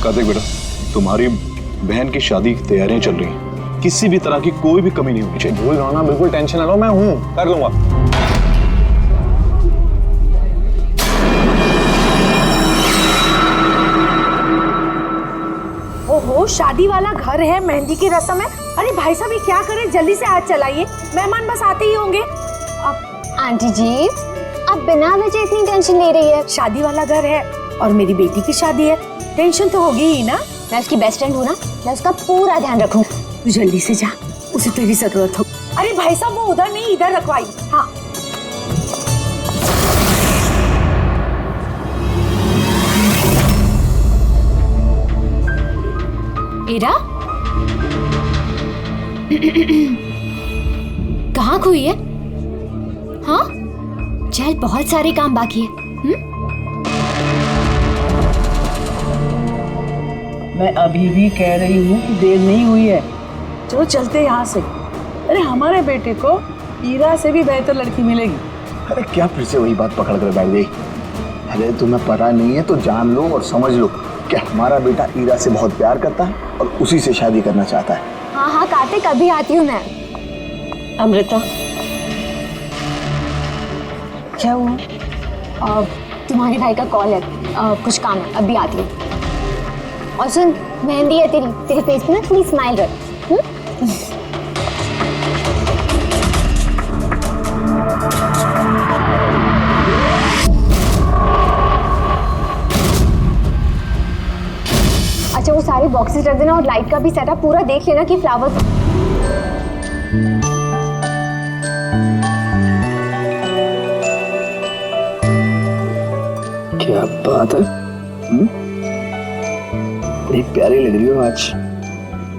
कार्तिक बेटा, तुम्हारी बहन की शादी की तैयारियां चल रही हैं, किसी भी तरह की कोई भी कमी नहीं होनी चाहिए। भूल रहा ना, बिल्कुल टेंशन ना लो, मैं हूँ, कर लूंगा। ओहो, शादी वाला घर है, मेहंदी की रस्म है। अरे भाई साहब ये क्या करें, जल्दी से हाथ चलाइए, मेहमान बस आते ही होंगे। अब आंटी जी आप बिना वजह इतनी टेंशन ले रही है। शादी वाला घर है और मेरी बेटी की शादी है, टेंशन तो होगी ही ना। मैं उसकी बेस्ट फ्रेंड हूँ ना, मैं उसका पूरा ध्यान रखूंगी। तू जल्दी से जा, उसे तेरी जरूरत हो। अरे भाई साहब वो उधर नहीं इधर रखवाई। हाँ इरा कहाँ खोई है? हाँ चल, बहुत सारे काम बाकी है। मैं अभी भी कह रही हूँ कि देर नहीं हुई है। चलो चलते यहाँ से। अरे हमारे बेटे को ईरा से भी बेहतर लड़की मिलेगी। अरे क्या फिर से वही बात पकड़ कर बैठ गई? अरे तुम्हें पता नहीं है तो जान लो और समझ लो कि हमारा बेटा ईरा से बहुत प्यार करता है और उसी से शादी करना चाहता है। हाँ हाँ कार्तिक, अभी आती हूँ मैं। अमृता क्या हुआ? तुम्हारे भाई का कॉल है, कुछ काम है, अभी आती हूँ। और सुन, मेहंदी है तेरे फेस पे ना, थोड़ी स्माइल रख। अच्छा वो सारे बॉक्सेस रख देना और लाइट का भी सेटअप पूरा देख लेना कि फ्लावर्स। क्या बात है, बड़ी प्यारी लग रही हो आज।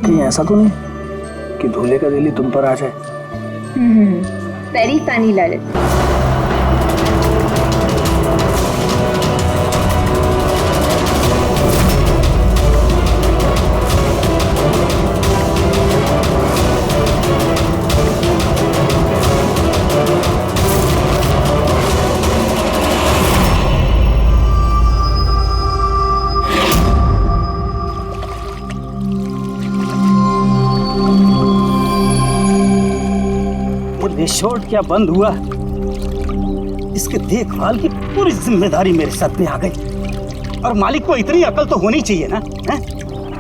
कहीं ऐसा तो नहीं कि दूल्हे का दिल ही तुम पर आ जाए? Very funny Lalit. रिसोर्ट क्या बंद हुआ? इसके देखभाल की पूरी जिम्मेदारी मेरे सर पे आ गई। और मालिक को इतनी अकल तो होनी चाहिए ना, है?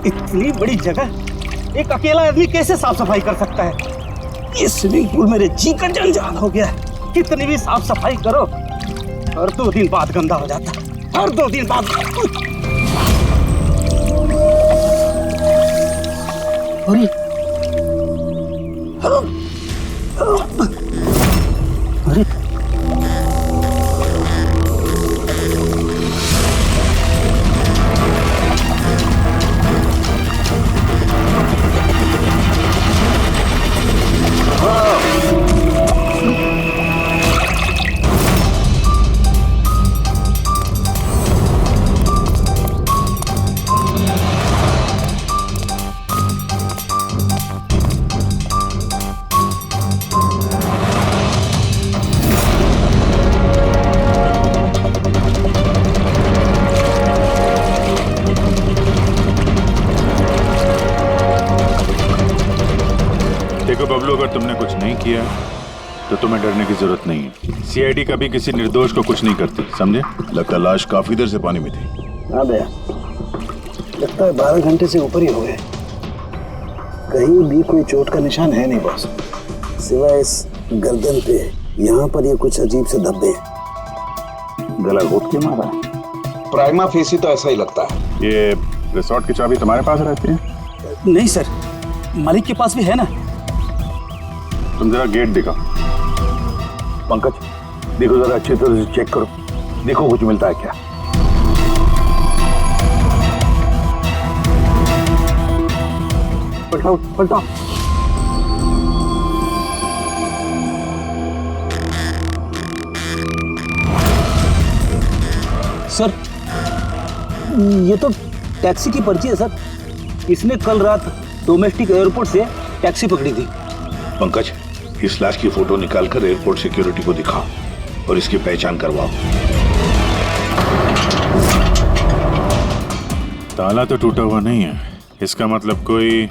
इतनी बड़ी जगह एक अकेला आदमी कैसे साफ सफाई कर सकता है? ये स्विमिंग पूल मेरे जी का जंजाल हो गया है। कितनी भी साफ सफाई करो हर 2 दिन बाद गंदा हो जाता है, हर 2 दिन बाद। अरे देखो बबलू, अगर तुमने कुछ नहीं किया तो तुम्हें डरने की जरूरत नहीं है। सीआईडी कभी किसी निर्दोष को कुछ नहीं करती, समझे? लगता लाश काफी देर से पानी में थी। हाँ भैया, लगता है 12 घंटे से ऊपर ही हो गए। कहीं भी कोई चोट का निशान है नहीं बॉस, सिवाय इस गर्दन पे। यहाँ पर ये कुछ अजीब से धब्बे हैं। गला घोट के मारा? प्राइमा फेसी तो ऐसा ही लगता है। ये रिसोर्ट की चाबी तुम्हारे पास रहती है? नहीं सर, मालिक के पास भी है ना। तुम जरा गेट दिखाओ। पंकज देखो जरा अच्छी तरह से चेक करो, देखो कुछ मिलता है क्या। पलटाओ पलटाओ। सर ये तो टैक्सी की पर्ची है सर। इसने कल रात डोमेस्टिक एयरपोर्ट से टैक्सी पकड़ी थी। पंकज, इस लाश की फोटो निकालकर एयरपोर्ट सिक्योरिटी को दिखाओ और इसकी पहचान करवाओ। ताला तो टूटा हुआ नहीं है, इसका मतलब कोई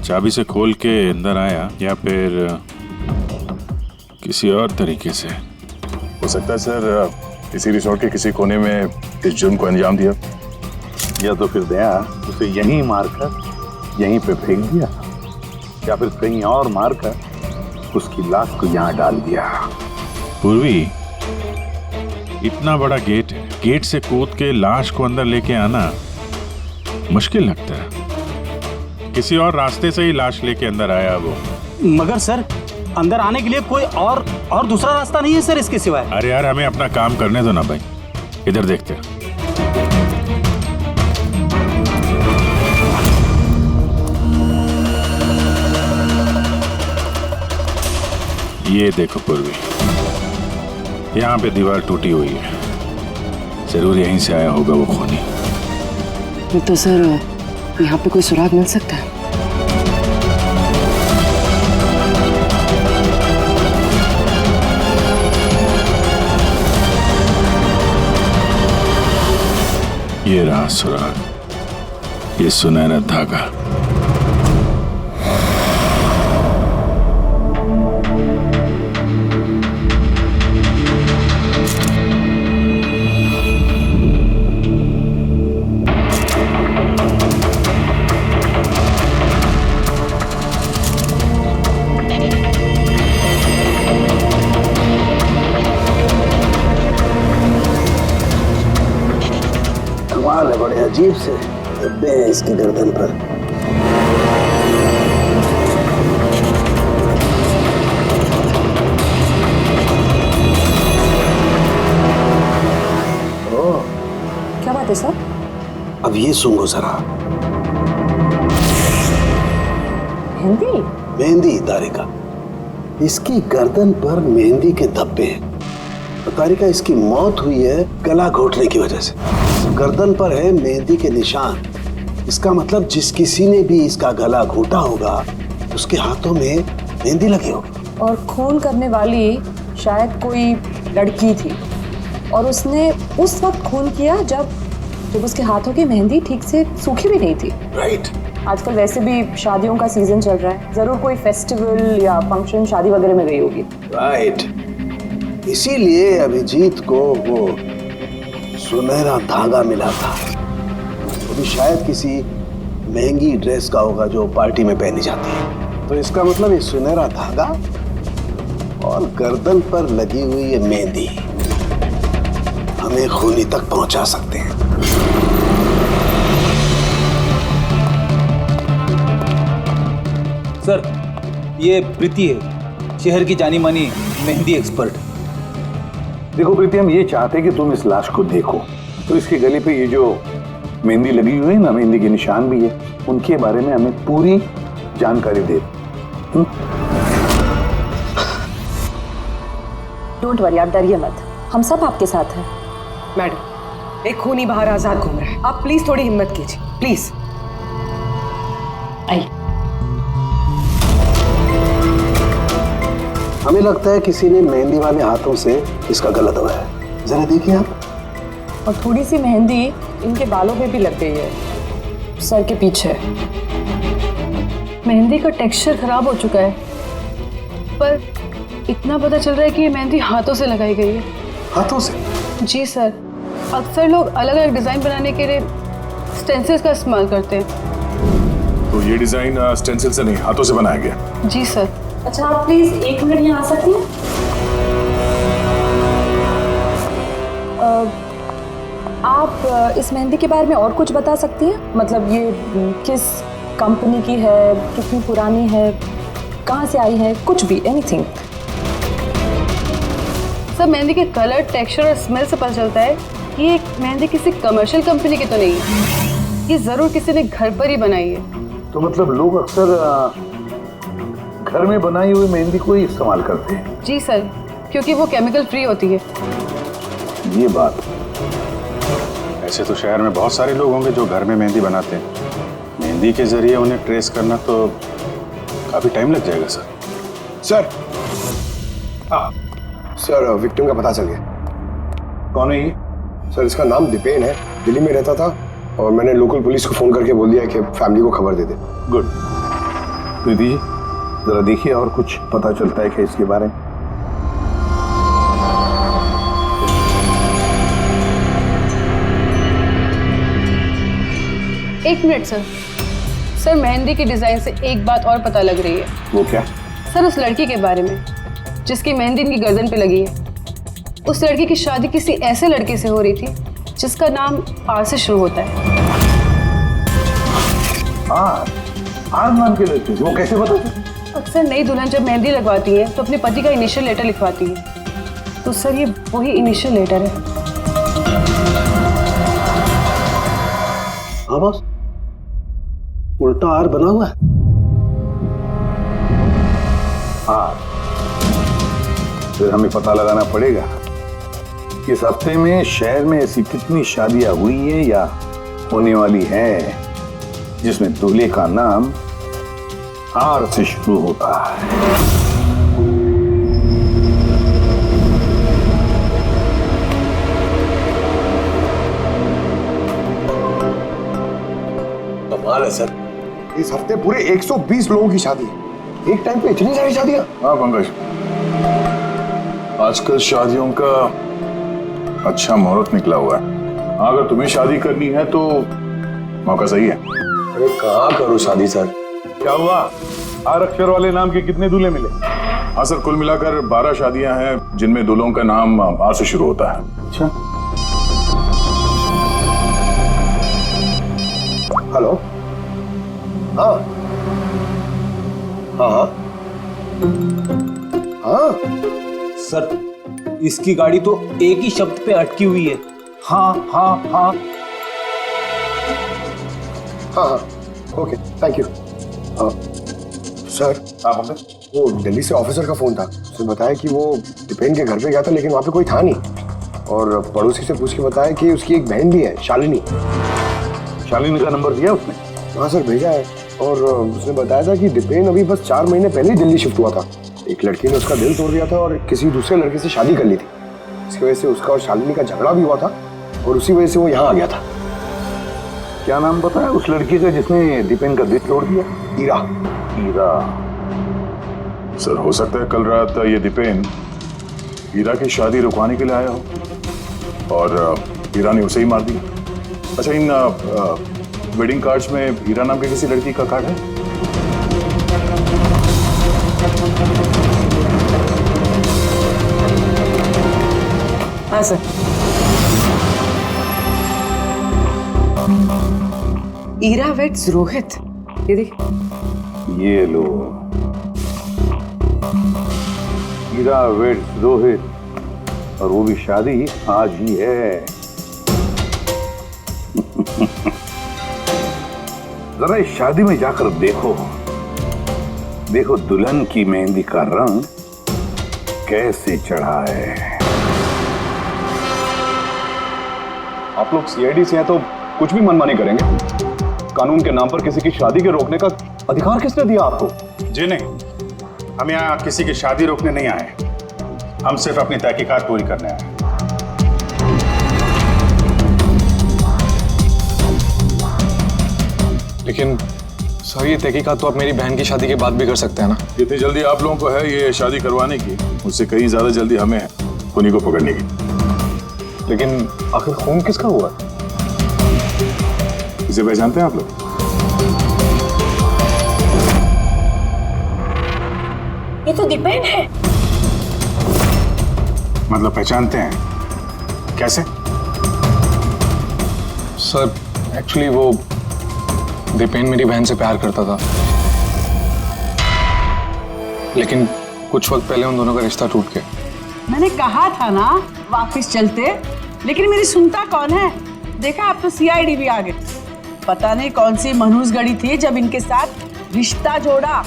चाबी से खोल के अंदर आया या फिर किसी और तरीके से। हो सकता है सर किसी रिसोर्ट के किसी कोने में इस जुर्म को अंजाम दिया, या तो फिर दया उसे यहीं मारकर यहीं पे फेंक दिया, या फिर कहीं और मारकर उसकी लाश को यहाँ डाल दिया। पूर्वी, इतना बड़ा गेट है, गेट से कूद के लाश को अंदर लेके आना मुश्किल लगता है। किसी और रास्ते से ही लाश लेके अंदर आया वो। मगर सर अंदर आने के लिए कोई और दूसरा रास्ता नहीं है सर इसके सिवाय। अरे यार, हमें अपना काम करने दो ना भाई, इधर देखते हैं। ये देखो पूर्वी, यहाँ पे दीवार टूटी हुई है, जरूर यहीं से आया होगा वो खूनी। तो सर यहाँ पे कोई सुराग मिल सकता है? ये रहा सुराग, ये सुनहरा धागा। कमाल है, बड़े अजीब से धब्बे हैं इसकी गर्दन पर। क्या बात है सर? अब ये सुनो जरा। हिंदी? मेहंदी तारिका, इसकी गर्दन पर मेहंदी के धब्बे हैं। तारिका, इसकी मौत हुई है गला घोटने की वजह से। गर्दन पर है मेहंदी के निशान, इसका मतलब जिस किसी ने भी इसका गला घोटा होगा उसके हाथों में मेहंदी लगी होगी। और खून करने वाली शायद कोई लड़की थी और उसने उस वक्त खून किया जब उसके हाथों की मेहंदी ठीक से सूखी भी नहीं थी। राइट। आजकल वैसे भी शादियों का सीजन चल रहा है, जरूर कोई फेस्टिवल या फंक्शन शादी वगैरह में गई होगी। राइट, इसीलिए अभिजीत को वो सुनहरा धागा मिला था। वो भी शायद किसी महंगी ड्रेस का होगा जो पार्टी में पहनी जाती है। तो इसका मतलब ये सुनहरा धागा और गर्दन पर लगी हुई ये मेहंदी हमें खूनी तक पहुंचा सकते हैं। सर, ये प्रीति है, शहर की जानी मानी मेहंदी एक्सपर्ट। देखो प्रीति, हम ये चाहते कि तुम इस लाश को देखो, तो इसके गले पे ये जो मेहंदी लगी हुई है ना, मेहंदी के निशान भी है, उनके बारे में हमें पूरी जानकारी दे। डोंट वरी, आप डरिए मत, हम सब आपके साथ हैं। मैडम, एक खूनी बाहर आजाद घूम रहा है, आप प्लीज थोड़ी हिम्मत कीजिए, प्लीज। आई। हमें लगता है किसी ने मेहंदी वाले हाथों से इसका गला दबाया है। जरा देखिए आप। और थोड़ी सी मेहंदी इनके बालों पे भी लग गई है, सर के पीछे। मेहंदी का टेक्सचर खराब हो चुका है, पर इतना पता चल रहा है कि ये मेहंदी हाथों से लगाई गई है। हाथों से? जी सर, अक्सर लोग अलग अलग डिजाइन बनाने के लिए स्टेंसिल्स का इस्तेमाल करते हैं। तो ये डिजाइन स्टेंसिल से नहीं, हाथों से बनाया गया। जी सर। अच्छा, आप प्लीज 1 मिनट यहाँ आ सकती हैं? आप इस मेहंदी के बारे में और कुछ बता सकती हैं? मतलब ये किस कंपनी की है, कितनी पुरानी है, कहाँ से आई है, कुछ भी, एनीथिंग। सर, मेहंदी के कलर, टेक्सचर और स्मेल से पता चलता है कि ये मेहंदी किसी कमर्शियल कंपनी की तो नहीं है, ये जरूर किसी ने घर पर ही बनाई है। तो मतलब लोग अक्सर घर में बनाई हुई मेहंदी को ही इस्तेमाल करते हैं। जी सर, क्योंकि वो केमिकल फ्री होती है। ये बात। ऐसे तो शहर में बहुत सारे लोग होंगे जो घर में मेहंदी बनाते हैं, मेहंदी के जरिए उन्हें ट्रेस करना तो काफी टाइम लग जाएगा सर। सर, हाँ सर, विक्टिम का पता चल गया। कौन है ये? सर, इसका नाम दीपेन है, दिल्ली में रहता था, और मैंने लोकल पुलिस को फोन करके बोल दिया कि फैमिली को खबर दे दे। गुड। प्रीति जी जरा देखिए और कुछ पता चलता है क्या इसके बारे में? एक मिनट सर। सर मेहंदी की डिजाइन से एक बात और पता लग रही है। वो क्या? सर उस लड़की के बारे में जिसकी मेहंदी इनकी गर्दन पे लगी है, उस लड़की की शादी किसी ऐसे लड़के से हो रही थी जिसका नाम आर से शुरू होता है। आर नाम के लड़के? वो कैसे पता चला? अक्सर नई दुल्हन जब मेहंदी लगवाती है तो अपने पति का इनिशियल लेटर लिखवाती है, तो सर ये वही इनिशियल लेटर है। हाँ बॉस, उल्टा आर बना हुआ है। हाँ, फिर हमें पता लगाना पड़ेगा कि इस हफ्ते में शहर में ऐसी कितनी शादियां हुई हैं या होने वाली हैं जिसमें दूल्हे का नाम आर से शुरू होता है। कमाल है सर, इस हफ्ते पूरे 120 लोगों की शादी है। एक टाइम पे इतनी सारी शादियां? हाँ पंकज, आजकल शादियों का अच्छा मुहूर्त निकला हुआ है। अगर तुम्हें शादी करनी है तो मौका सही है। अरे कहाँ करूँ शादी सर? क्या हुआ? आर अक्षर वाले नाम के कितने दूल्हे मिले? हाँ सर, कुल मिलाकर 12 शादियां हैं जिनमें दूल्हों का नाम आर से शुरू होता है। अच्छा। हेलो। हाँ हाँ हाँ हाँ सर इसकी गाड़ी तो एक ही शब्द पे अटकी हुई है, हाँ हाँ हाँ। हाँ हाँ ओके थैंक यू। सर वो दिल्ली से ऑफिसर का फोन था, उसने बताया कि वो दीपेन के घर पे गया था लेकिन वहाँ पे कोई था नहीं, और पड़ोसी से पूछ के बताया कि उसकी एक बहन भी है शालिनी। शालिनी का नंबर दिया उसने? हाँ सर भेजा है, और उसने बताया था कि दीपेन अभी बस 4 महीने पहले ही दिल्ली शिफ्ट हुआ था। एक लड़की ने उसका दिल तोड़ दिया था और किसी दूसरे लड़के से शादी कर ली थी। इसकी वजह से उसका और शालिनी का झगड़ा भी हुआ था और उसी वजह से वो यहाँ आ गया था। क्या नाम बताया उस लड़की का जिसने दीपेन का दिल तोड़ दिया? ईरा। ईरा। सर हो सकता है कल रात ये दीपेन हीरा की शादी रुकवाने के लिए आया हो और हीरा ने उसे ही मार दिया। अच्छा, इन वेडिंग कार्ड्स में हीरा नाम की किसी लड़की का कार्ड है? हाँ सर। ईरा वेट्स रोहित, ये देख। ये लो, हीरा वेट्स रोहित, और वो भी शादी आज ही है। जरा इस शादी में जाकर देखो, देखो दुल्हन की मेहंदी का रंग कैसे चढ़ा है। आप लोग सीआईडी से हैं तो कुछ भी मनमानी करेंगे? कानून के नाम पर किसी की शादी के रोकने का अधिकार किसने दिया आपको? जी नहीं, हम यहाँ किसी की शादी रोकने नहीं आए, हम सिर्फ अपनी तहकीकात पूरी करने आए। लेकिन सर ये तहकीकात तो आप मेरी बहन की शादी के बाद भी कर सकते हैं ना? जितनी जल्दी आप लोगों को है ये शादी करवाने की, उससे कहीं ज्यादा जल्दी हमें खूनी को पकड़ने की। लेकिन आखिर खून किसका हुआ? इसे पहचानते हैं आप लोग? ये तो दीपेन है। मतलब पहचानते हैं? कैसे? सर एक्चुअली वो दीपेन मेरी बहन से प्यार करता था, लेकिन कुछ वक्त पहले उन दोनों का रिश्ता टूट गया। मैंने कहा था ना वापस चलते, लेकिन मेरी सुनता कौन है। देखा अब तो सीआईडी भी आ गए। पता नहीं कौन सी मनहूस गड़ी थी जब इनके साथ रिश्ता जोड़ा।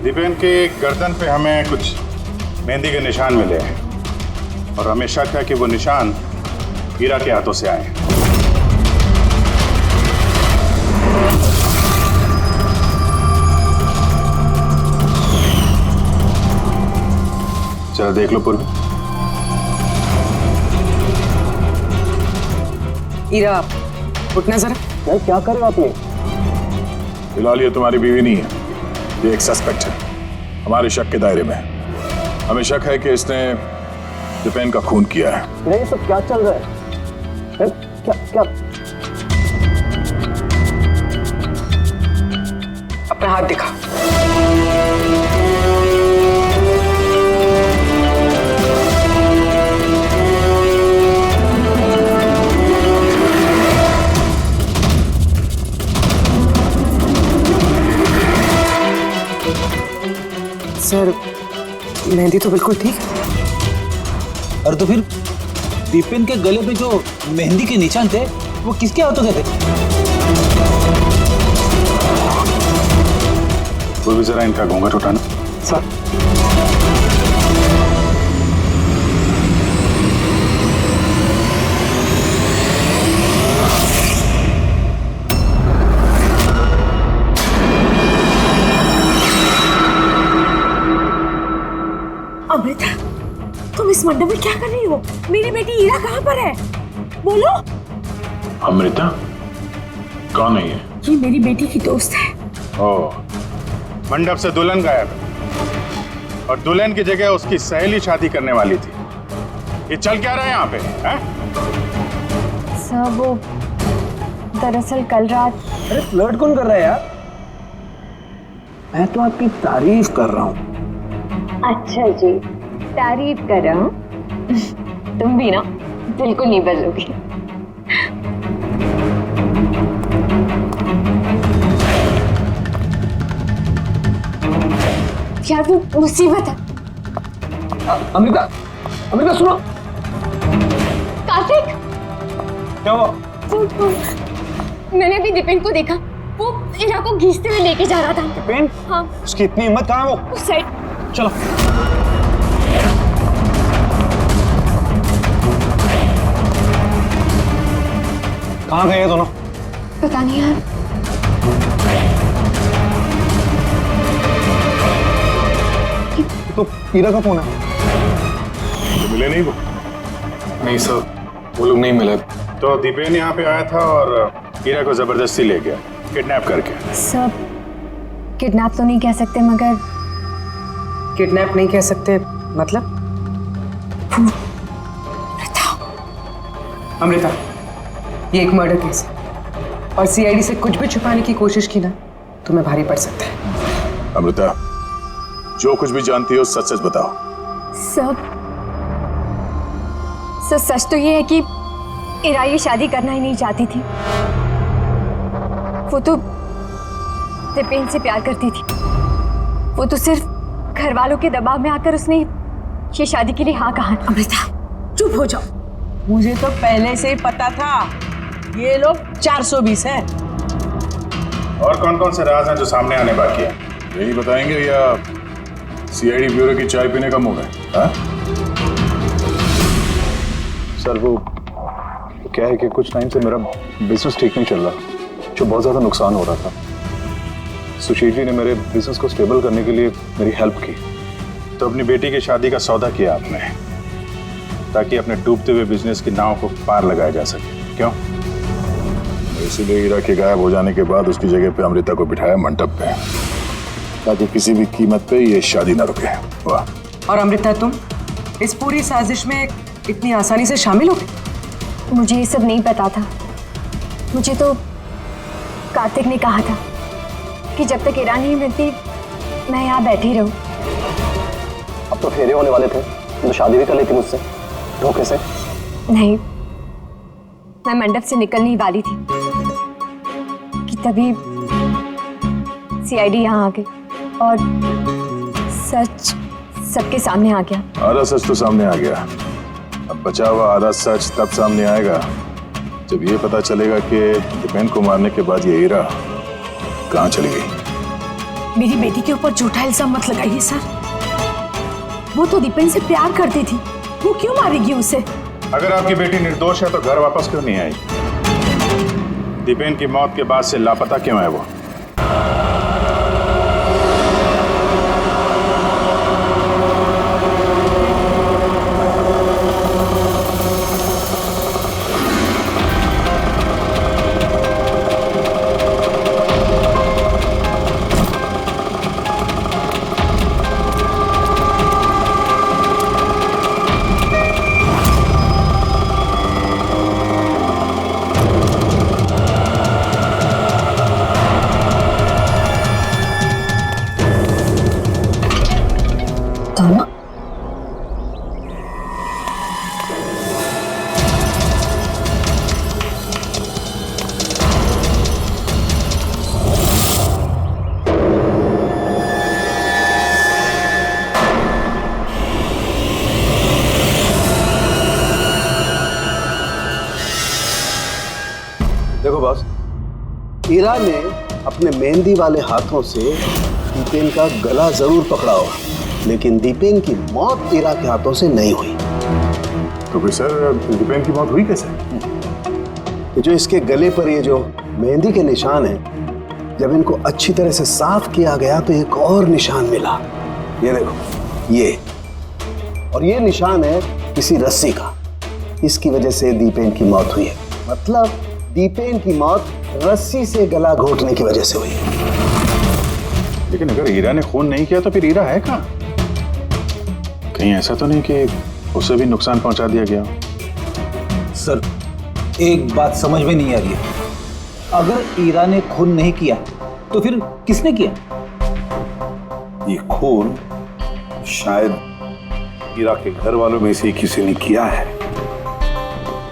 दीपेन के गर्दन पे हमें कुछ मेहंदी के निशान मिले हैं और हमें शक है कि वो निशान हीरा के हाथों से आए हैं। चलो देख लो पूर्वी। ईरा उठना जरा। यार क्या कर रहे हो आप ये? फिलहाल ये तुम्हारी बीवी नहीं है, ये एक सस्पेक्ट है, हमारे शक के दायरे में है। हमें शक है कि इसने दीपेन का खून किया है। ये सब क्या चल रहा है? क्या क्या? अपना हाथ दिखा। सर मेहंदी तो बिल्कुल ठीक है। और तो फिर दीपेन के गले पे जो मेहंदी के निशान थे वो किसके हाथों के थे? वो भी जरा इनका घूंघट उठाना। सर अमृता, तुम इस मंडप में क्या कर रही हो? मेरी बेटी ईरा कहाँ पर है? बोलो। अमृता कौन है ये? ये मेरी बेटी की दोस्त है। ओह, मंडप से दुल्हन गायब है और दुल्हन की जगह उसकी सहेली शादी करने वाली थी। ये चल क्या रहा है यहाँ पे? हैं? सर वो दरअसल कल रात। अरे फ्लर्ट कौन कर रहा है यार? मैं तो आपकी तारीफ कर रहा हूँ। अच्छा जी, तारीफ कर रहा हूँ। तुम भी ना बिल्कुल नहीं बदलोगे। यार वो मुसीबत है। अमृता, अमृता सुनो। कार्तिक, क्या हुआ? मैंने अभी दीपेन को देखा, वो ईरा को घींचते हुए लेके जा रहा था। दीपेन? हाँ। उसकी इतनी हिम्मत कहाँ है वो? उस साइड। चलो। कहाँ गए दोनों? पता नहीं यार। तो ईरा का फोन है। तो मिले नहीं वो? नहीं सर, वो लोग नहीं मिले। तो दीपेन यहाँ पे आया था और ईरा को जबरदस्ती ले गया, किडनैप करके। सब किडनैप तो नहीं कह सकते, मगर किडनैप नहीं कह सकते मतलब? अमृता, ये एक मर्डर केस है और सीआईडी से कुछ भी छुपाने की कोशिश की ना तुम्हें भारी पड़ सकता है। अमृता, जो कुछ भी जानती हो सच सच बताओ। सब सच तो ये है कि ईरा ये शादी करना ही नहीं चाहती थी। वो तो दीपेन से प्यार करती थी। वो तो सिर्फ घर वालों के दबाव में आकर उसने ये शादी के लिए हाँ कहा। अमृता चुप हो जाओ। मुझे तो पहले से ही पता था ये लोग 420 हैं। और कौन कौन से राज हैं जो सामने आने बाकी हैं? यही बताएंगे या सीआईडी ब्यूरो की चाय पीने का मूड है? सर वो क्या है कि कुछ टाइम से मेरा बिजनेस ठीक नहीं चल रहा, जो बहुत ज़्यादा नुकसान हो रहा था। सुशील जी ने मेरे बिजनेस को स्टेबल करने के लिए मेरी हेल्प की। तो अपनी बेटी की शादी का सौदा किया आपने, ताकि अपने डूबते हुए बिजनेस की नाव को पार लगाया जा सके, क्यों? इसीलिए ईरा के गायब हो जाने के बाद उसकी जगह पे अमृता को बिठाया मंडप पे, ताकि किसी भी कीमत पे ये शादी ना रुके। वाह। और अमृता, तुम इस पूरी साजिश में इतनी आसानी से शामिल हो गई? मुझे ये सब नहीं पता था। मुझे तो कार्तिक ने कहा था कि जब तक ईरा नहीं मिलती मैं यहाँ बैठी रहूं। अब तो फेरे होने वाले थे, तो शादी भी कर लेती मुझसे धोखे से। नहीं, मैं मंडप से निकलने वाली थी कि तभी सीआईडी यहाँ आ गई और सच सबके सामने आ गया। आधा सच तो सामने आ गया, अब बचा हुआ आधा सच तब सामने आएगा जब ये पता चलेगा कि दीपेन को मारने के बाद ये ईरा कहाँ चली गई। मेरी बेटी के ऊपर झूठा इल्जाम मत लगाइए सर। वो तो दीपेन से प्यार करती थी, वो क्यों मारेगी उसे? अगर आपकी बेटी निर्दोष है तो घर वापस क्यों नहीं आई? दीपेन की मौत के बाद से लापता क्यों है वो? हीरा ने अपने मेहंदी वाले हाथों से दीपेन का गला जरूर पकड़ा होगा, लेकिन दीपेन की मौत हीरा के हाथों से नहीं हुई। तो फिर सर दीपेन की मौत हुई कैसे? जो इसके गले पर ये जो मेहंदी के निशान हैं, जब इनको अच्छी तरह से साफ किया गया तो एक और निशान मिला। ये देखो, ये और ये निशान है किसी रस्सी का। इसकी वजह से दीपेन की मौत हुई है। मतलब दीपेन की मौत रस्सी से गला घोटने की वजह से हुई है। लेकिन अगर हीरा ने खून नहीं किया तो फिर हीरा है कहाँ? कहीं ऐसा तो नहीं कि उसे भी नुकसान पहुंचा दिया गया? सर एक बात समझ में नहीं आ रही है, अगर हीरा ने खून नहीं किया तो फिर किसने किया? ये खून शायद हीरा के घर वालों में से किसी ने किया है।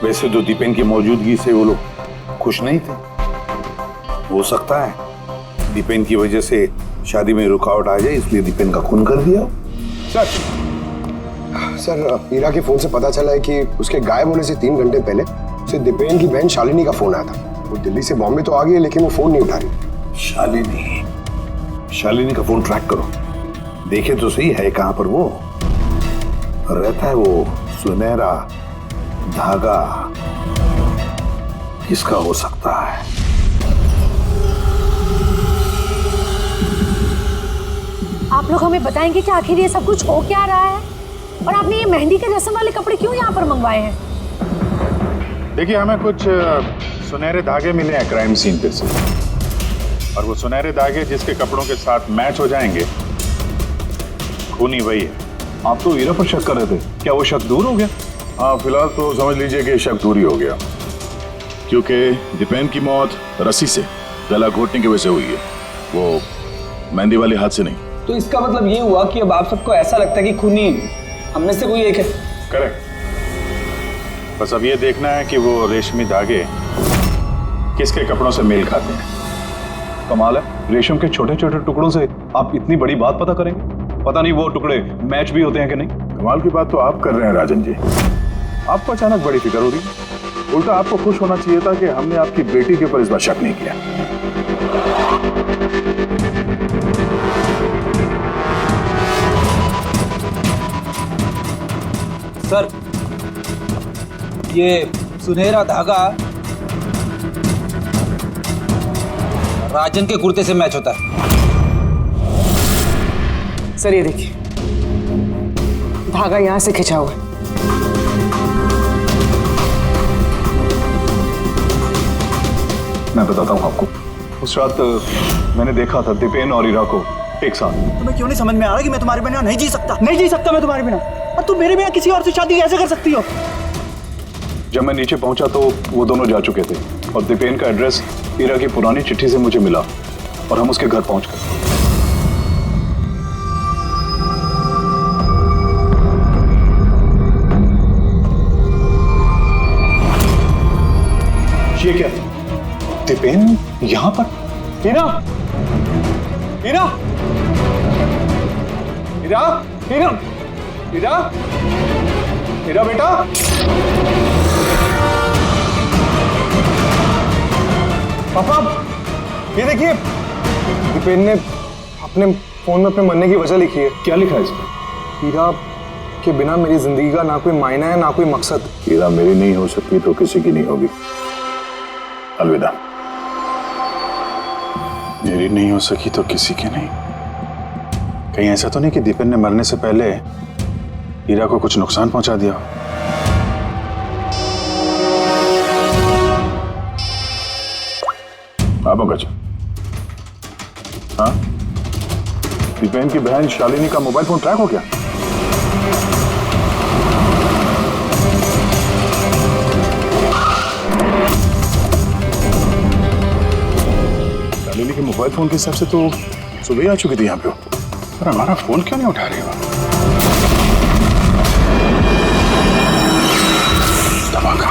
वैसे तो दीपेन की मौजूदगी से वो लोग खुश नहीं थे। हो सकता है दीपेन की वजह से शादी में रुकावट आ जाए, इसलिए दीपेन का खून कर दिया। सर हीरा के फोन से पता चला है कि उसके गायब होने से 3 घंटे पहले उसे दीपेन की बहन शालिनी का फोन आया था। वो दिल्ली से बॉम्बे तो आ गई है, लेकिन वो फोन नहीं उठा रही। शालिनी का फोन ट्रैक करो, देखे तो सही है कहां पर वो रहता है। वो सुनहरा धागा किसका हो सकता है? आप लोग हमें बताएंगे कि आखिर ये सब कुछ हो क्या रहा है, और आपने ये मेहंदी के रस्म वाले कपड़े क्यों यहाँ पर मंगवाए हैं? देखिए, हमें कुछ सुनहरे धागे मिले हैं क्राइम सीन पे से, और वो सुनहरे धागे जिसके कपड़ों के साथ मैच हो जाएंगे, खूनी वही है। आप तो हीरा पर शक कर रहे थे, क्या वो शक दूर हो गया? हाँ, फिलहाल तो समझ लीजिए कि शक दूर ही हो गया, क्योंकि दीपेन की मौत रस्सी से गला घोटने की वजह से हुई है, वो मेहंदी वाले हाथ से नहीं। तो इसका मतलब ये हुआ कि अब आप सबको ऐसा लगता है कि खूनी हम में से कोई एक है? करेक्ट। बस अब ये देखना है कि वो रेशमी धागे किसके कपड़ों से मेल खाते हैं। कमाल है, रेशम के छोटे छोटे टुकड़ों से आप इतनी बड़ी बात पता करेंगे? पता नहीं वो टुकड़े मैच भी होते हैं कि नहीं। कमाल की बात तो आप कर रहे हैं राजन जी, आपको अचानक बड़ी फिक्र हो रही है। उल्टा आपको खुश होना चाहिए था कि हमने आपकी बेटी के ऊपर इस बार शक नहीं किया। सर ये सुनहरा धागा राजन के कुर्ते से मैच होता है। सर ये देखिए, धागा यहाँ से खिंचा हुआ है। मैं बताता हूँ आपको, उस रात मैंने देखा था दीपेन और हीरा को एक साथ। तुम्हें क्यों नहीं समझ में आ रहा कि मैं तुम्हारे बिना नहीं जी सकता? नहीं जी सकता मैं तुम्हारे बिना, और तुम मेरे बिना किसी और से शादी कैसे कर सकती हो? जब मैं नीचे पहुंचा तो वो दोनों जा चुके थे, और दीपेन का एड्रेस हीरा की पुरानी चिट्ठी से मुझे मिला, और हम उसके घर पहुंच गए। ये क्या? दीपेन यहां पर? हीरा, हीरा, हीरा, हीरा, हीरा, हीरा बेटा। पापा ये देखिए, दीपेन ने अपने फोन में अपने मरने की वजह लिखी है। क्या लिखा है इसमें? हीरा के बिना मेरी जिंदगी का ना कोई मायना है ना कोई मकसद। हीरा मेरी नहीं हो सकती तो किसी की नहीं होगी। अलविदा। मेरी नहीं हो सकी तो किसी की नहीं। कहीं ऐसा तो नहीं कि दीपेन ने मरने से पहले हीरा को कुछ नुकसान पहुंचा दिया? आप गज। हाँ, दीपेन की बहन शालिनी का मोबाइल फोन ट्रैक हो गया? शालिनी के मोबाइल फोन के हिसाब से तो सुबह ही आ चुकी थी यहाँ पे, पर हमारा फोन क्यों नहीं उठा रही हो? धमाका।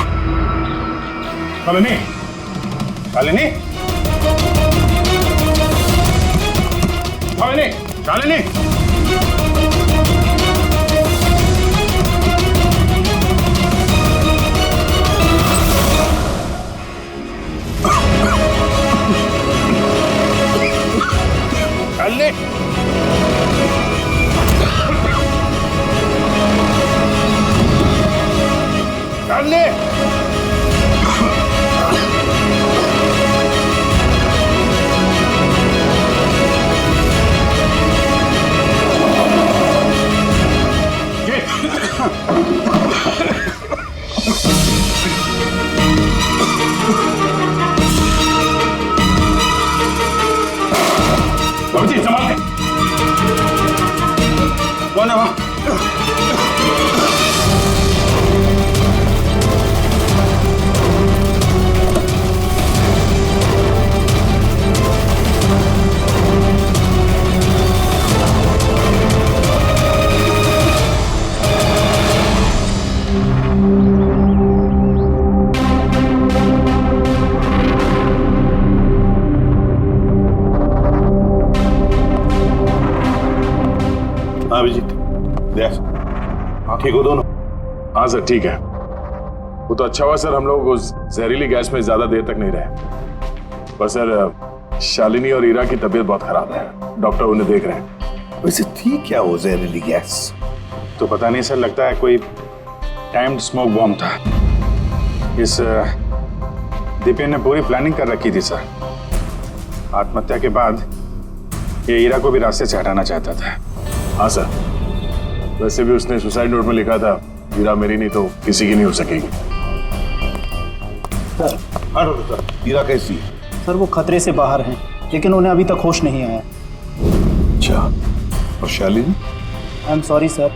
शालिनी, शालिनी, शालिनी, शालिनी। जान ले। बाबूजी संभाल के। कौन है वहां? हाँ अभिजीत, देख ठीक हो दोनों? हाँ सर ठीक है। वो तो अच्छा हुआ सर हम लोग उस जहरीली गैस में ज्यादा देर तक नहीं रहे। पर सर शालिनी और ईरा की तबीयत बहुत खराब है, डॉक्टर उन्हें देख रहे हैं। वैसे थी क्या वो जहरीली गैस? तो पता नहीं सर, लगता है कोई टाइम्ड स्मोक बॉम्ब था। इस दीपेन ने पूरी प्लानिंग कर रखी थी सर। आत्महत्या के बाद ये ईरा को भी रास्ते से हटाना चाहता था। हाँ सर, वैसे भी उसने सुसाइड नोट में लिखा था हीरा मेरी नहीं तो किसी की नहीं हो सकेगी। सर हीरा कैसी है? सर वो खतरे से बाहर हैं, लेकिन उन्हें अभी तक होश नहीं आया। अच्छा, और Shalini? I am sorry sir,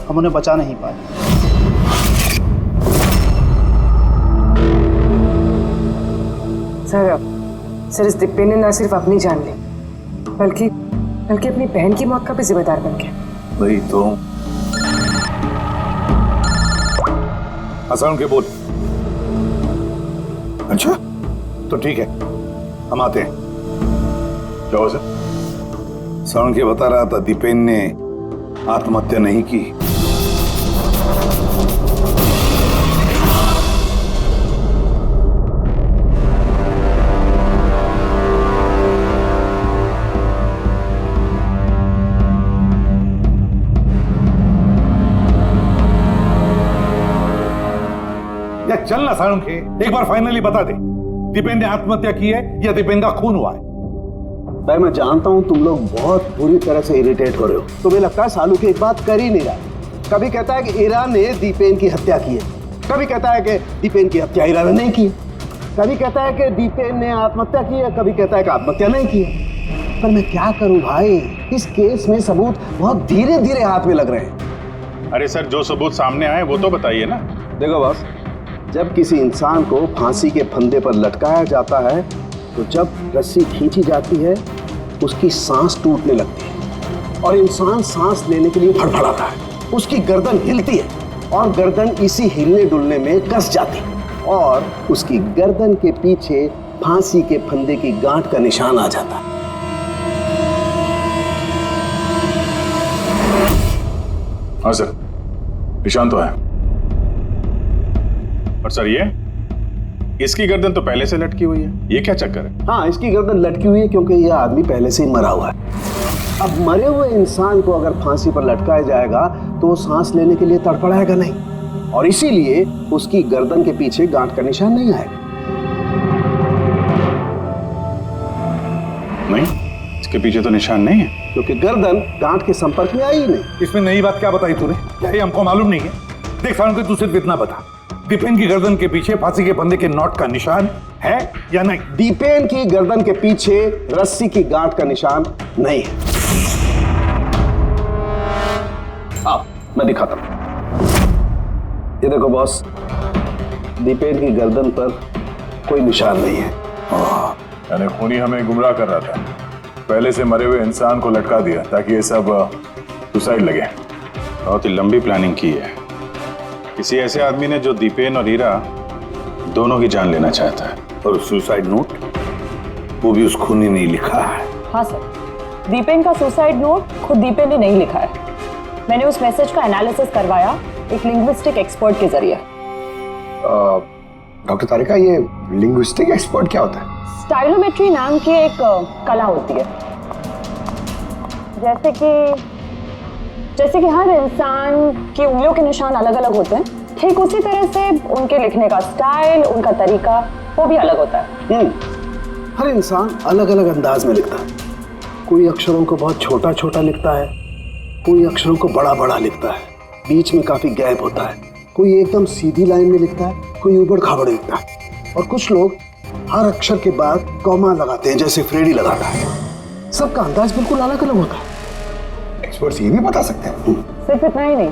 हम उन्हें बचा नहीं पाए। सर इस दीपेन ने न सिर्फ अपनी जान ली बल्कि अपनी बहन की मौत का भी जिम्मेदार बन गया। वही तो। हसन के बोल। अच्छा तो ठीक है, हम आते हैं। क्या हो सर? सरण के बता रहा था दीपेन ने आत्महत्या नहीं की। या चल ना सारुण के, एक बार फाइनली बता दे, दीपेन ने आत्महत्या की है या दीपेन का खून हुआ है? भाई मैं जानता हूं तुम लोग बहुत बुरी तरह से इरिटेट हो रहे हो। तुम्हें लगता है सालू की एक बात कर ही नहीं रहा। कभी कहता है कि ईरा ने दीपेन की हत्या की है, कभी कहता है कि दीपेन की हत्या ईरा ने नहीं की, कभी कहता है कि दीपेन ने आत्महत्या की है, कभी कहता है कि आत्महत्या नहीं की है। पर मैं क्या करूं भाई, इस केस में सबूत बहुत धीरे धीरे हाथ में लग रहे हैं। अरे सर जो सबूत सामने आए वो तो बताइए ना। देखो बॉस, जब किसी इंसान को फांसी के फंदे पर लटकाया जाता है तो जब रस्सी खींची जाती है उसकी सांस टूटने लगती है और इंसान सांस लेने के लिए फड़फड़ाता है। उसकी गर्दन हिलती है और गर्दन इसी हिलने डुलने में कस जाती है और उसकी गर्दन के पीछे फांसी के फंदे की गांठ का निशान आ जाता है। हाँ सर, निशान तो है। और सर ये इसकी गर्दन तो पहले से लटकी हुई है, ये क्या चक्कर है? हाँ, इसकी गर्दन लटकी हुई है क्योंकि यह आदमी पहले से ही मरा हुआ है। अब मरे हुए इंसान को अगर फांसी पर लटकाया जाएगा तो वो सांस लेने के लिए तड़फड़ाएगा नहीं और इसीलिए उसकी गर्दन के पीछे गांठ का निशान नहीं आएगा। नहीं, इसके पीछे तो निशान नहीं है क्योंकि गर्दन गांठ के संपर्क में आई ही नहीं। इसमें नई बात क्या बताई तूने? क्या ये हमको मालूम नहीं है? देख सारुण के, तू सिर्फ इतना बता, दीपेन की गर्दन के पीछे फांसी के फंदे के नॉट का निशान है या नहीं? दीपेन की गर्दन के पीछे रस्सी की गांठ का निशान नहीं है। अब मैं दिखाता हूं। ये देखो बॉस, दीपेन की गर्दन पर कोई निशान नहीं है। यानी खूनी हमें गुमराह कर रहा था, पहले से मरे हुए इंसान को लटका दिया ताकि ये सब सुसाइड लगे। बहुत ही लंबी प्लानिंग की है किसी ऐसे आदमी ने जो दीपेन और हीरा दोनों की जान लेना चाहता है। और सुसाइड नोट वो भी उस खूनी ने लिखा है। हाँ सर, दीपेन का सुसाइड नोट खुद दीपेन ने नहीं लिखा है। मैंने उस मैसेज का एनालिसिस करवाया एक लिंग्विस्टिक एक्सपर्ट के जरिए। डॉक्टर तारिका, ये लिंग्विस्टिक एक्सपर्ट क्या होता है? स्टाइलोमेट्री नाम की एक कला होती है। जैसे कि जैसे कि हर इंसान की उंगलियों के निशान अलग अलग होते हैं, ठीक उसी तरह से उनके लिखने का स्टाइल, उनका तरीका वो भी अलग होता है। हर इंसान अलग अलग अंदाज में लिखता है। कोई अक्षरों को बहुत छोटा छोटा लिखता है, कोई अक्षरों को बड़ा बड़ा लिखता है, बीच में काफी गैप होता है। कोई एकदम सीधी लाइन में लिखता है, कोई ऊबड़ खाबड़ लिखता है, और कुछ लोग हर अक्षर के बाद कॉमा लगाते हैं, जैसे फ्रेडी लगाता है। सबका अंदाज बिल्कुल अलग अलग होता है। एक्सपर्ट्स ये भी बता सकते हैं। सिर्फ इतना ही नहीं,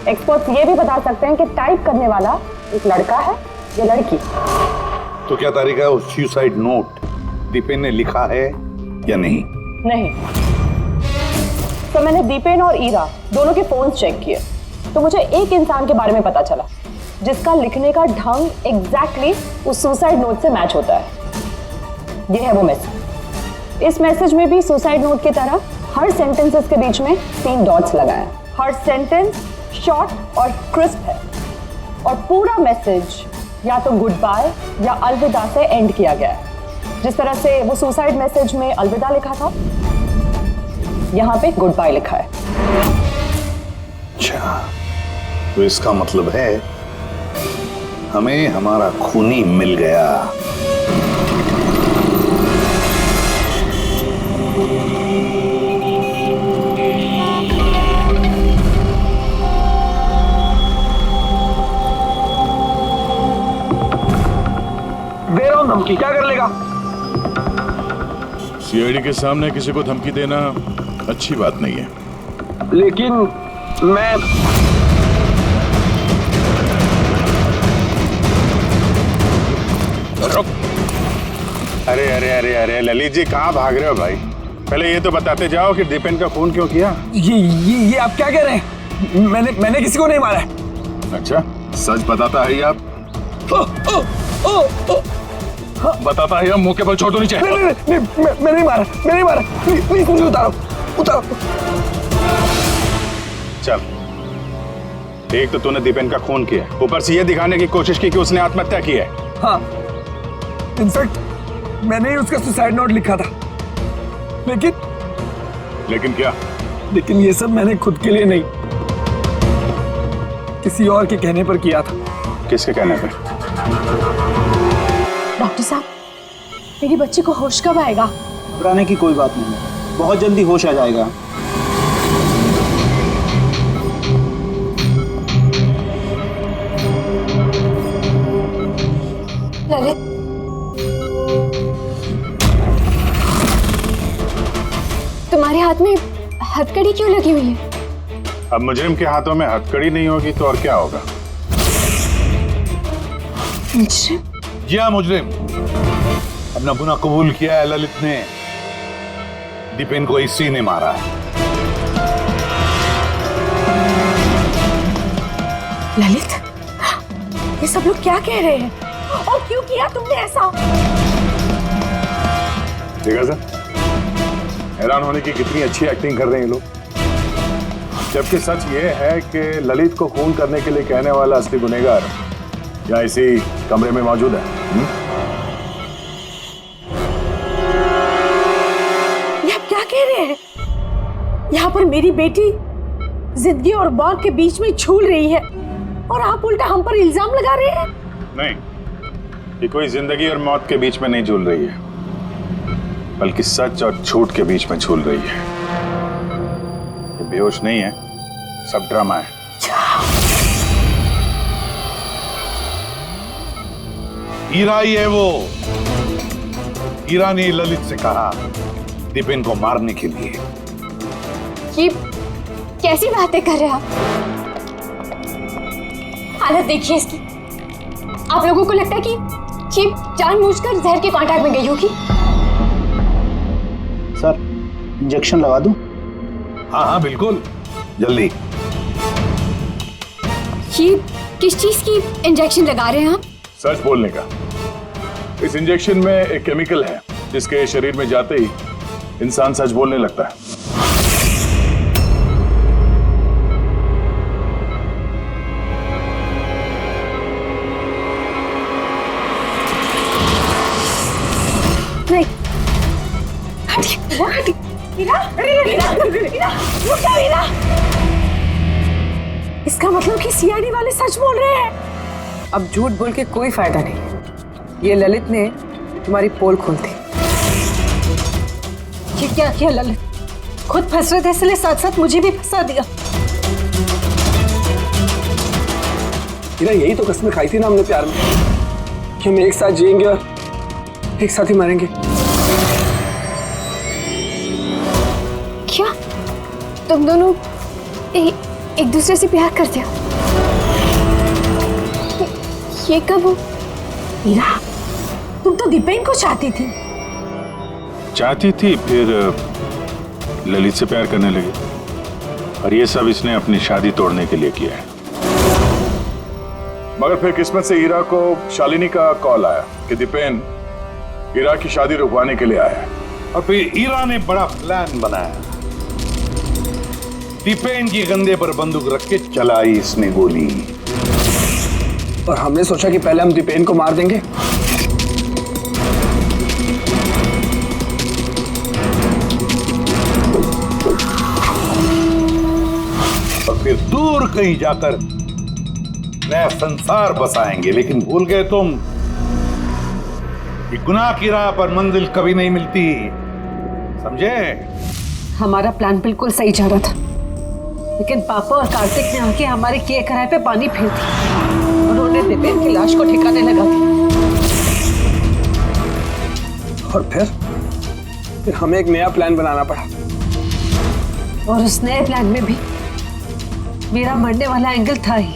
एक्सपर्ट्स ये भी बता सकते हैं कि टाइप करने वाला एक लड़का है या लड़की। तो क्या तारीख है उस सुसाइड नोट दीपेन ने लिखा है या नहीं? नहीं। तो मैंने दीपेन और ईरा दोनों के फोन चेक किए, तो मुझे एक इंसान के बारे में पता चला जिसका लिखने का ढंग एग्जैक्टली उस सुसाइड नोट से मैच होता है। ये है वो मैसेज। इस मैसेज में भी सुसाइड नोट की तरह हर सेंटेंसेस के बीच में 3 डॉट्स लगाए। हर सेंटेंस शॉर्ट और क्रिस्प है, और पूरा मैसेज या तो गुड बाय या अलविदा से एंड किया गया है। जिस तरह से वो सुसाइड मैसेज में अलविदा लिखा था, यहाँ पे गुड बाय लिखा है। अच्छा, तो इसका मतलब है हमें हमारा खूनी मिल गया। दे रहा हूं धमकी, क्या कर लेगा? सीआईडी के सामने किसी को धमकी देना अच्छी बात नहीं है। लेकिन मैं अरे अरे अरे अरे ललित जी, कहाँ भाग रहे हो भाई? पहले ये तो बताते जाओ कि दीपेन का खून क्यों किया? ये आप क्या कह रहे हैं? मैंने किसी को नहीं मारा है। अच्छा, सच बताता है आप? बताता है, मुंह के बल छोड़ो नीचे। नहीं, मैं नहीं मारा, प्लीज मुझे उतारो। चल, एक तो तूने दीपेन का खून किया, ऊपर से ये दिखाने की कोशिश की कि उसने आत्महत्या की है। हाँ, इनफैक्ट मैंने ही उसका सुसाइड नोट लिखा था। लेकिन क्या? लेकिन ये सब मैंने खुद के लिए नहीं, किसी और के कहने पर किया था। किसके कहने पर? डॉक्टर साहब, मेरी बच्ची को होश कब आएगा? घबराने की कोई बात नहीं है, बहुत जल्दी होश आ जाएगा। ललित, तुम्हारे हाथ में हथकड़ी क्यों लगी हुई है? अब मुजरिम के हाथों में हथकड़ी नहीं होगी तो और क्या होगा? मुजरिम? जी हाँ, मुजरिम। अपना गुनाह कबूल किया है ललित ने। दीपेन को इसी ने मारा है। ललित, ये सब लोग क्या कह रहे हैं और क्यों किया तुमने ऐसा? देखा सर, हैरान होने की कितनी अच्छी एक्टिंग कर रहे हैं ये लोग, जबकि सच ये है कि ललित को खून करने के लिए कहने वाला असली गुनहगार या इसी कमरे में मौजूद है। ये आप क्या कह रहे हैं? यहाँ पर मेरी बेटी जिंदगी और मौत के बीच में झूल रही है और आप उल्टा हम पर इल्जाम लगा रहे हैं। नहीं, ये कोई जिंदगी और मौत के बीच में नहीं झूल रही है, बल्कि सच और झूठ के बीच में झूल रही है। ये बेहोश नहीं है, सब ड्रामा है। हीरा ही है वो। हीरा ने ललित से कहा दीपेन को मारने के लिए। ये कैसी बातें कर रहे हैं आप? हालत देखिए इसकी। आप लोगों को लगता है कि ये जानबूझकर जहर के कांटेक्ट में गई होगी? सर, इंजेक्शन लगा दूं? हाँ हाँ बिल्कुल, जल्दी। ये किस चीज की इंजेक्शन लगा रहे हैं आप? सच बोलने का। इस इंजेक्शन में एक केमिकल है जिसके शरीर में जाते ही इंसान सच बोलने लगता है। नहीं, हटिए, हीरा, हीरा, हीरा, रुक जाओ हीरा। इसका मतलब कि सीआईडी वाले सच बोल रहे हैं। अब झूठ बोल के कोई फायदा नहीं। ये ललित ने तुम्हारी पोल खोल दी। ये क्या किया ललित? खुद फंस रहे थे इसलिए साथ साथ मुझे भी फंसा दिया। यही तो कसमें खाई थी ना हमने प्यार में कि हम एक साथ जिएंगे और एक साथ ही मरेंगे। क्या तुम दोनों एक दूसरे से प्यार करते हो? ये कब हो? हीरा, तुम तो दीपेन को चाहती थी, फिर ललित से प्यार करने लगी। और ये सब इसने अपनी शादी तोड़ने के लिए किया है। मगर फिर किस्मत से हीरा को शालिनी का कॉल आया कि दीपेन हीरा की शादी रुकवाने के लिए आया है। और फिर हीरा ने बड़ा प्लान बनाया। दीपेन की कंधे पर बंदूक रख के चलाई इसने गोली। और हमने सोचा कि पहले हम दीपेन को मार देंगे, और फिर दूर कहीं जाकर नया संसार बसाएंगे। लेकिन भूल गए तुम कि गुनाह की राह पर मंजिल कभी नहीं मिलती, समझे? हमारा प्लान बिल्कुल सही जा रहा था, लेकिन पापा और कार्तिक ने आके हमारे किए कराए पे पानी फेर दिया। उन्होंने दीपेन की लाश को ठिकाने लगा दिया। और फिर हमें एक नया प्लान बनाना पड़ा। और उस नए प्लान में भी मेरा मरने वाला एंगल था ही।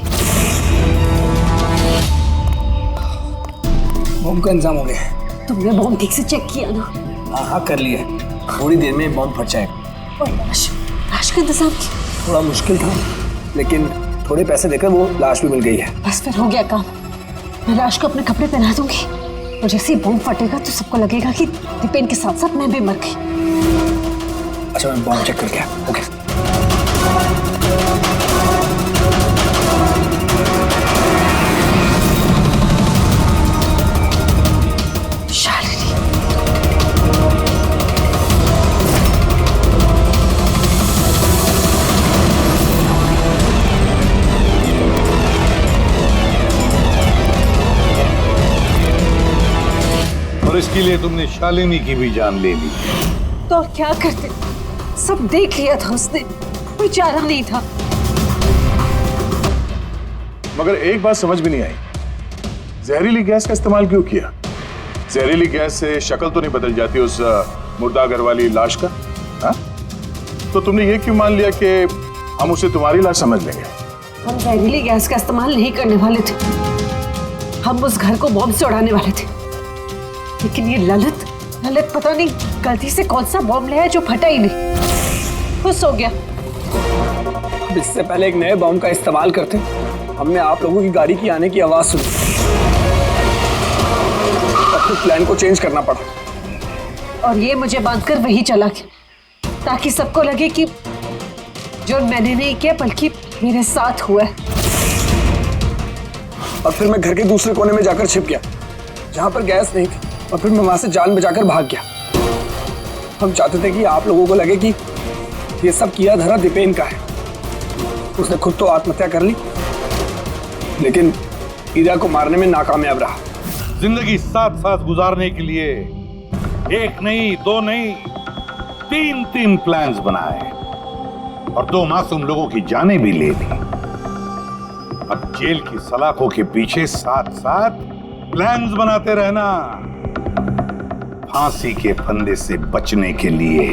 बम का इंतजाम हो गया। तुमने बम ठीक से चेक किया ना? हाँ कर लिया। थोड़ी देर में बम फट जाएगा। और लाश का इंतजाम किया? थोड़ा मुश्किल था, लेकिन थोड़े पैसे देकर वो लाश भी मिल गई है। बस फिर हो गया काम। मैं लाश को अपने कपड़े पहना दूंगी और जैसे ही बम फटेगा तो सबको लगेगा कि दीपेन के साथ साथ मैं भी मर गई। अच्छा, मैं बम चेक करके आया। ओके। इसके लिए तुमने शालिनी की भी जान ले ली। तो और क्या करते? सब देख लिया था उसने, कोई चारा नहीं था। मगर एक बात समझ में नहीं आई, जहरीली गैस का इस्तेमाल क्यों किया? जहरीली गैस से शक्ल तो नहीं बदल जाती उस मुर्दागर वाली लाश का? हा? तो तुमने ये क्यों मान लिया कि हम उसे तुम्हारी लाश समझ लेंगे? हम जहरीली गैस का इस्तेमाल नहीं करने वाले थे। हम उस घर को बॉम्ब से उड़ाने वाले थे। लेकिन ये ललित पता नहीं गलती से कौन सा बॉम्ब ले आया जो फटा ही नहीं। खुश हो गया। इससे पहले एक नए बॉम्ब का इस्तेमाल करते हमने आप लोगों की गाड़ी की आने की आवाज सुनी। अब तो प्लान को चेंज करना पड़ा। और ये मुझे बांधकर वही चला गया ताकि सबको लगे कि जो मैंने नहीं किया बल्कि मेरे साथ हुआ है। और फिर मैं घर के दूसरे कोने में जाकर छिप गया जहां पर गैस नहीं थी, और फिर मैं वहां से जान बचाकर भाग गया। हम चाहते थे कि आप लोगों को लगे कि ये सब किया धरा दीपेन का है। उसने खुद तो आत्महत्या कर ली, लेकिन हीरा को मारने में नाकामयाब रहा। जिंदगी साथ साथ गुजारने के लिए एक नहीं, दो नहीं, तीन प्लान्स बनाए और 2 मासूम लोगों की जानें भी ले ली। अब जेल की सलाखों के पीछे साथ साथ प्लान्स बनाते रहना, फांसी के फंदे से बचने के लिए।